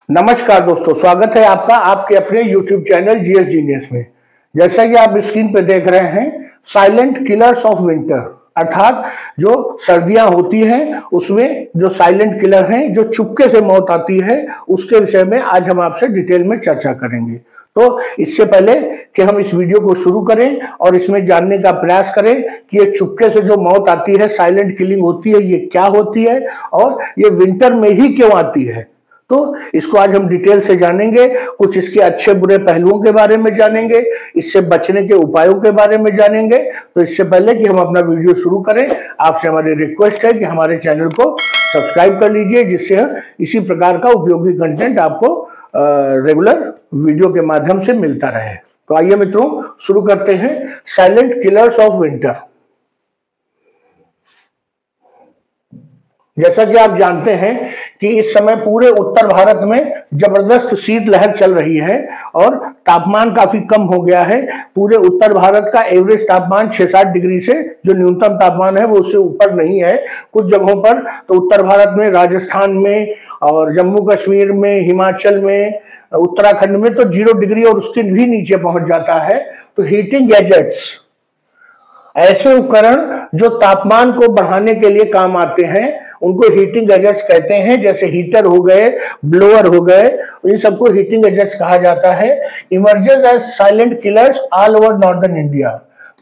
नमस्कार दोस्तों, स्वागत है आपका आपके अपने YouTube चैनल जीएस जीनियस में। जैसा कि आप स्क्रीन पे देख रहे हैं, साइलेंट किलर्स ऑफ विंटर, अर्थात जो सर्दियां होती हैं उसमें जो साइलेंट किलर हैं, जो चुपके से मौत आती है, उसके विषय में आज हम आपसे डिटेल में चर्चा करेंगे। तो इससे पहले कि हम इस वीडियो को शुरू करें और इसमें जानने का प्रयास करें कि ये चुपके से जो मौत आती है, साइलेंट किलिंग होती है, ये क्या होती है और ये विंटर में ही क्यों आती है, तो इसको आज हम डिटेल से जानेंगे। कुछ इसके अच्छे बुरे पहलुओं के बारे में जानेंगे, इससे बचने के उपायों के बारे में जानेंगे। तो इससे पहले कि हम अपना वीडियो शुरू करें, आपसे हमारी रिक्वेस्ट है कि हमारे चैनल को सब्सक्राइब कर लीजिए, जिससे इसी प्रकार का उपयोगी कंटेंट आपको रेगुलर वीडियो के माध्यम से मिलता रहे। तो आइए मित्रों, शुरू करते हैं। Silent killers of winter. जैसा कि आप जानते हैं कि इस समय पूरे उत्तर भारत में जबरदस्त शीतलहर चल रही है और तापमान काफी कम हो गया है। पूरे उत्तर भारत का एवरेज तापमान 6-7 डिग्री से जो न्यूनतम तापमान है वो उससे ऊपर नहीं है। कुछ जगहों पर तो उत्तर भारत में, राजस्थान में और जम्मू कश्मीर में, हिमाचल में, उत्तराखंड में तो 0 डिग्री और उसके भी नीचे पहुंच जाता है। तो हीटिंग गैजेट्स, ऐसे उपकरण जो तापमान को बढ़ाने के लिए काम आते हैं, उनको हीटिंग गैजेट्स कहते हैं। जैसे हीटर हो गए, ब्लोअर हो गए, इन सबको हीटिंग गैजेट्स कहा जाता है। Emerges as silent killers all over northern India.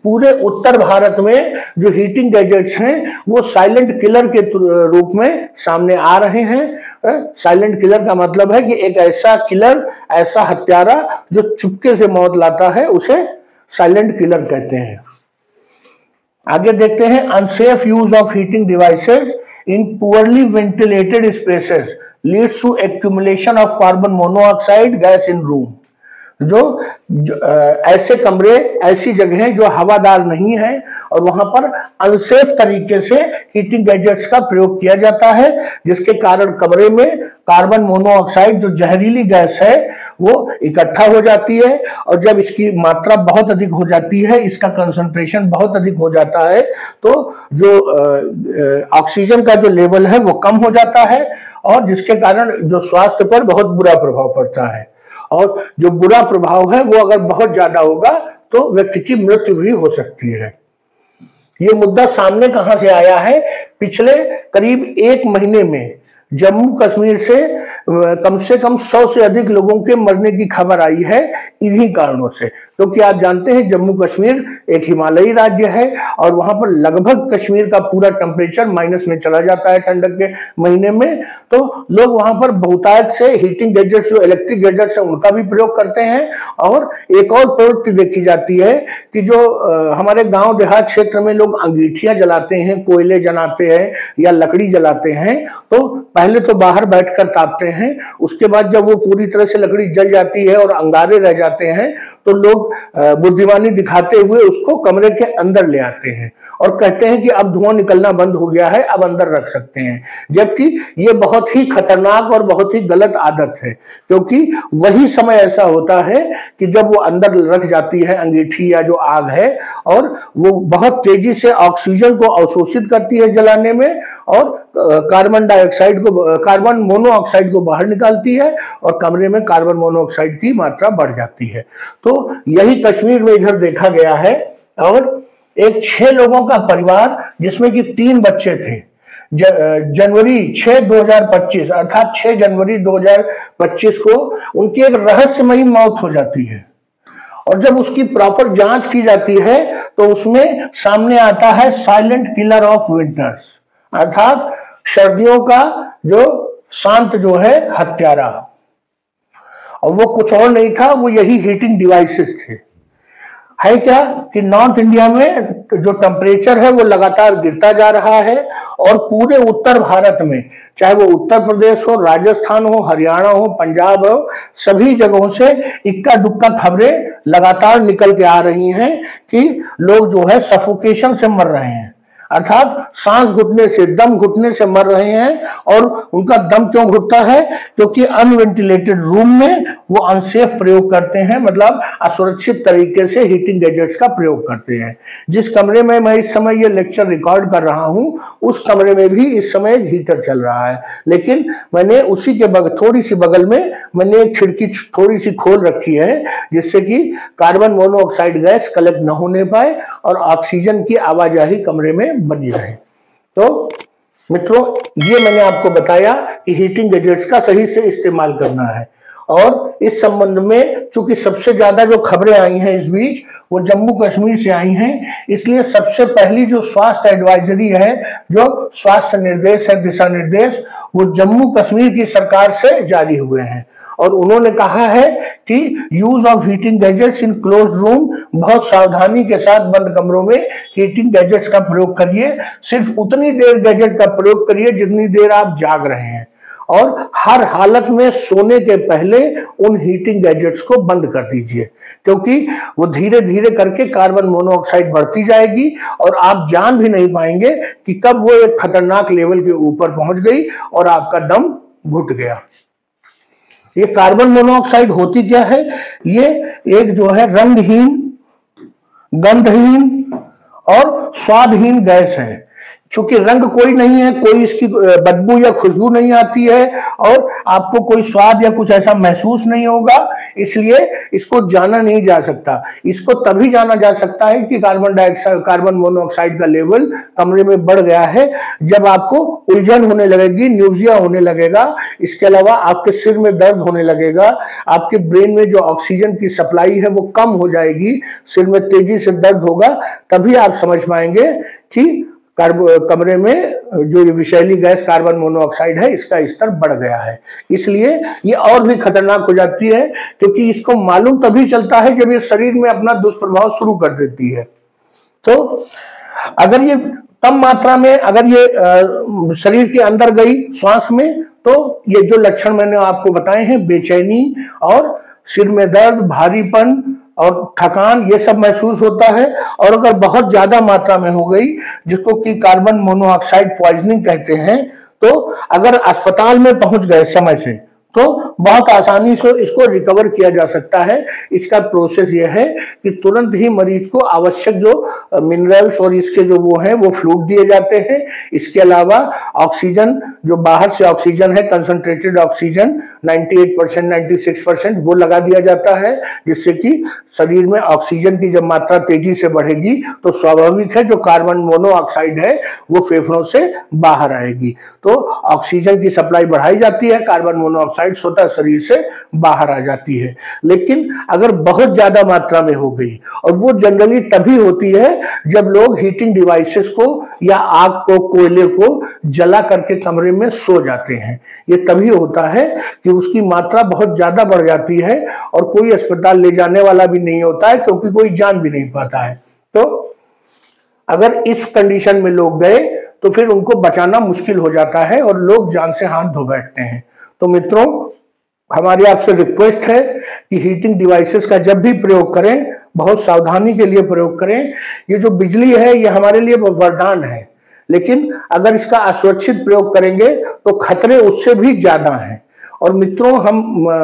पूरे उत्तर भारत में जो हीटिंग गैजेट्स हैं वो साइलेंट किलर के रूप में सामने आ रहे हैं। साइलेंट किलर का मतलब है कि एक ऐसा किलर, ऐसा हत्यारा जो चुपके से मौत लाता है, उसे साइलेंट किलर कहते हैं। आगे देखते हैं। Unsafe use of heating devices in poorly ventilated spaces leads to accumulation of carbon monoxide gas in room। जो ऐसे कमरे, ऐसी जगहें जो हवादार नहीं है और वहां पर अनसेफ तरीके से हीटिंग गैजेट्स का प्रयोग किया जाता है, जिसके कारण कमरे में कार्बन मोनोऑक्साइड जो जहरीली गैस है वो इकट्ठा हो जाती है। और जब इसकी मात्रा बहुत अधिक हो जाती है, इसका कंसंट्रेशन बहुत अधिक हो जाता है, तो जो ऑक्सीजन का जो लेवल है वो कम हो जाता है और जिसके कारण जो स्वास्थ्य पर बहुत बुरा प्रभाव पड़ता है। और जो बुरा प्रभाव है वो अगर बहुत ज्यादा होगा तो व्यक्ति की मृत्यु भी हो सकती है। ये मुद्दा सामने कहां से आया है? पिछले करीब 1 महीने में जम्मू कश्मीर से कम 100 से अधिक लोगों के मरने की खबर आई है इन्हीं कारणों से। क्योंकि आप जानते हैं जम्मू कश्मीर एक हिमालयी राज्य है और वहां पर लगभग कश्मीर का पूरा टेम्परेचर माइनस में चला जाता है ठंडक के महीने में। तो लोग वहां पर बहुतायत से हीटिंग गैजेट्स, जो इलेक्ट्रिक गैजेट्स है, उनका भी प्रयोग करते हैं। और एक और प्रवृत्ति देखी जाती है कि जो हमारे गांव देहात क्षेत्र में लोग अंगीठियां जलाते हैं, कोयले जलाते हैं या लकड़ी जलाते हैं, तो पहले तो बाहर बैठकर तापते हैं, उसके बाद जब वो पूरी तरह से लकड़ी जल जाती है और अंगारे रह जाते हैं तो लोग बुद्धिमानी दिखाते हुए उसको कमरे के अंदर ले आते हैं और कहते हैं कि अब धुआं निकलना बंद हो गया है, अब अंदर रख सकते हैं। जबकि ये बहुत ही खतरनाक और बहुत ही गलत आदत है, क्योंकि वही समय ऐसा होता है कि जब वो अंदर रख जाती है अंगीठी या जो आग है, और वो बहुत तेजी से ऑक्सीजन को अवशोषित करती है जलाने में और कार्बन मोनोऑक्साइड को बाहर निकालती है और कमरे में कार्बन मोनोऑक्साइड की मात्रा बढ़ जाती है। तो यही कश्मीर में इधर देखा गया है। और एक 6 लोगों का परिवार, जिसमें कि 3 बच्चे थे, जनवरी 6, 2025 अर्थात 6 जनवरी 2025 को उनकी एक रहस्यमयी मौत हो जाती है। और जब उसकी प्रॉपर जांच की जाती है तो उसमें सामने आता है साइलेंट किलर ऑफ विंटर्स, अर्थात सर्दियों का जो शांत जो है हत्यारा। और वो कुछ और नहीं था, वो यही हीटिंग डिवाइसेस थे। है क्या कि नॉर्थ इंडिया में जो टेम्परेचर है वो लगातार गिरता जा रहा है और पूरे उत्तर भारत में, चाहे वो उत्तर प्रदेश हो, राजस्थान हो, हरियाणा हो, पंजाब हो, सभी जगहों से इक्का दुक्का खबरें लगातार निकल के आ रही हैं कि लोग जो है सफोकेशन से मर रहे हैं। अर्थात सांस घुटने से, दम घुटने से मर रहे हैं। और उनका दम क्यों घुटता है? क्योंकि अनवेंटिलेटेड रूम में वो अनसेफ प्रयोग करते हैं, मतलब असुरक्षित तरीके से हीटिंग गैजेट्स का प्रयोग करते हैं। जिस कमरे में मैं इस समय ये लेक्चर रिकॉर्ड कर रहा हूं, उस कमरे में भी इस समय एक हीटर चल रहा है, लेकिन मैंने उसी के थोड़ी सी बगल में मैंने एक खिड़की थोड़ी सी खोल रखी है, जिससे कि कार्बन मोनोऑक्साइड गैस कलेक्ट न होने पाए और ऑक्सीजन की आवाजाही कमरे में बनी रहे। तो मित्रों, ये मैंने आपको बताया कि हीटिंग गैजेट्स का सही से इस्तेमाल करना है। और इस संबंध में चूंकि सबसे ज्यादा जो खबरें आई हैं इस बीच वो जम्मू कश्मीर से आई हैं, इसलिए सबसे पहली जो स्वास्थ्य एडवाइजरी है, जो स्वास्थ्य निर्देश है, दिशा निर्देश, वो जम्मू कश्मीर की सरकार से जारी हुए हैं। और उन्होंने कहा है कि use of heating gadgets in closed room, बहुत सावधानी के साथ बंद कमरों में हीटिंग गैजेट्स का प्रयोग करिए। सिर्फ उतनी देर गैजेट का प्रयोग करिए जितनी देर आप जाग रहे हैं, और हर हालत में सोने के पहले उन हीटिंग गैजेट्स को बंद कर दीजिए, क्योंकि वो धीरे धीरे करके कार्बन मोनोऑक्साइड बढ़ती जाएगी और आप जान भी नहीं पाएंगे कि कब वो एक खतरनाक लेवल के ऊपर पहुंच गई और आपका दम घुट गया। ये कार्बन मोनोऑक्साइड होती क्या है? ये एक जो है रंगहीन, गंधहीन और स्वादहीन गैस है। चूंकि रंग कोई नहीं है, कोई इसकी बदबू या खुशबू नहीं आती है और आपको कोई स्वाद या कुछ ऐसा महसूस नहीं होगा, इसलिए इसको जाना नहीं जा सकता। इसको तभी जाना जा सकता है कि कार्बन मोनोऑक्साइड का लेवल कमरे में बढ़ गया है, जब आपको उलझन होने लगेगी, न्यूजिया होने लगेगा, इसके अलावा आपके सिर में दर्द होने लगेगा, आपके ब्रेन में जो ऑक्सीजन की सप्लाई है वो कम हो जाएगी, सिर में तेजी से दर्द होगा, तभी आप समझ पाएंगे कि कमरे में जो विषैली गैस कार्बन मोनोऑक्साइड है इसका स्तर बढ़ गया है। इसलिए ये और भी खतरनाक हो जाती है, क्योंकि इसको मालूम तभी चलता है जब ये शरीर में अपना दुष्प्रभाव शुरू कर देती है। तो अगर ये कम मात्रा में अगर ये शरीर के अंदर गई श्वास में, तो ये जो लक्षण मैंने आपको बताए हैं, बेचैनी और सिर में दर्द, भारीपन और थकान, ये सब महसूस होता है। और अगर बहुत ज्यादा मात्रा में हो गई, जिसको कि कार्बन मोनोऑक्साइड पॉइजनिंग कहते हैं, तो अगर अस्पताल में पहुंच गए समय से, तो बहुत आसानी से इसको रिकवर किया जा सकता है। इसका प्रोसेस यह है कि तुरंत ही मरीज को आवश्यक जो मिनरल्स और इसके जो वो हैं वो फ्लूइड दिए जाते हैं। इसके अलावा ऑक्सीजन, जो बाहर से ऑक्सीजन है, कंसंट्रेटेड ऑक्सीजन 98%, 96% वो लगा दिया जाता है, जिससे कि शरीर में ऑक्सीजन की जब मात्रा तेजी से बढ़ेगी तो स्वाभाविक है जो कार्बन मोनोऑक्साइड है वो फेफड़ों से बाहर आएगी। तो ऑक्सीजन की सप्लाई बढ़ाई जाती है, कार्बन मोनोऑक्साइड स्वतः शरीर से बाहर आ जाती है। लेकिन अगर बहुत ज्यादा मात्रा में हो गई, और वो जनरली तभी होती है जब लोग हीटिंग डिवाइसेस को या आग को, कोयले को जला करके कमरे में सो जाते हैं, ये तभी होता है कि उसकी मात्रा बहुत ज्यादा बढ़ जाती है और कोई अस्पताल ले जाने वाला भी नहीं होता है, क्योंकि कोई जान भी नहीं पाता है। तो अगर इस कंडीशन में लोग गए तो फिर उनको बचाना मुश्किल हो जाता है और लोग जान से हाथ धो बैठते हैं। तो मित्रों, हमारी आपसे रिक्वेस्ट है कि हीटिंग डिवाइसेस का जब भी प्रयोग करें, बहुत सावधानी के लिए प्रयोग करें। ये जो बिजली है ये हमारे लिए वरदान है, लेकिन अगर इसका असुरक्षित प्रयोग करेंगे तो खतरे उससे भी ज्यादा हैं। और मित्रों,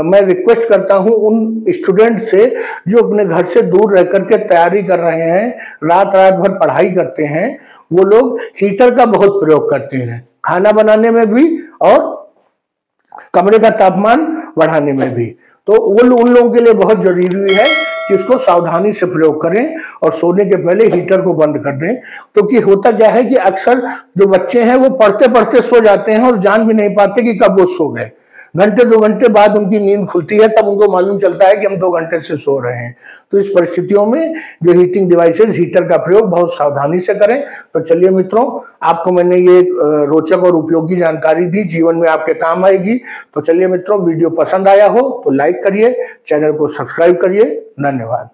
मैं रिक्वेस्ट करता हूं उन स्टूडेंट से जो अपने घर से दूर रह करके तैयारी कर रहे हैं, रात रात भर पढ़ाई करते हैं, वो लोग हीटर का बहुत प्रयोग करते हैं, खाना बनाने में भी और कमरे का तापमान बढ़ाने में भी। तो उन लोगों के लिए बहुत जरूरी है कि इसको सावधानी से प्रयोग करें और सोने के पहले हीटर को बंद कर दें। क्योंकि होता क्या है कि अक्सर जो बच्चे हैं वो पढ़ते पढ़ते सो जाते हैं और जान भी नहीं पाते कि कब वो सो गए। घंटे 2 घंटे बाद उनकी नींद खुलती है, तब उनको मालूम चलता है कि हम 2 घंटे से सो रहे हैं। तो इस परिस्थितियों में जो हीटिंग डिवाइसेस, हीटर का प्रयोग बहुत सावधानी से करें। तो चलिए मित्रों, आपको मैंने ये रोचक और उपयोगी जानकारी दी, जीवन में आपके काम आएगी। तो चलिए मित्रों, वीडियो पसंद आया हो तो लाइक करिए, चैनल को सब्सक्राइब करिए। धन्यवाद।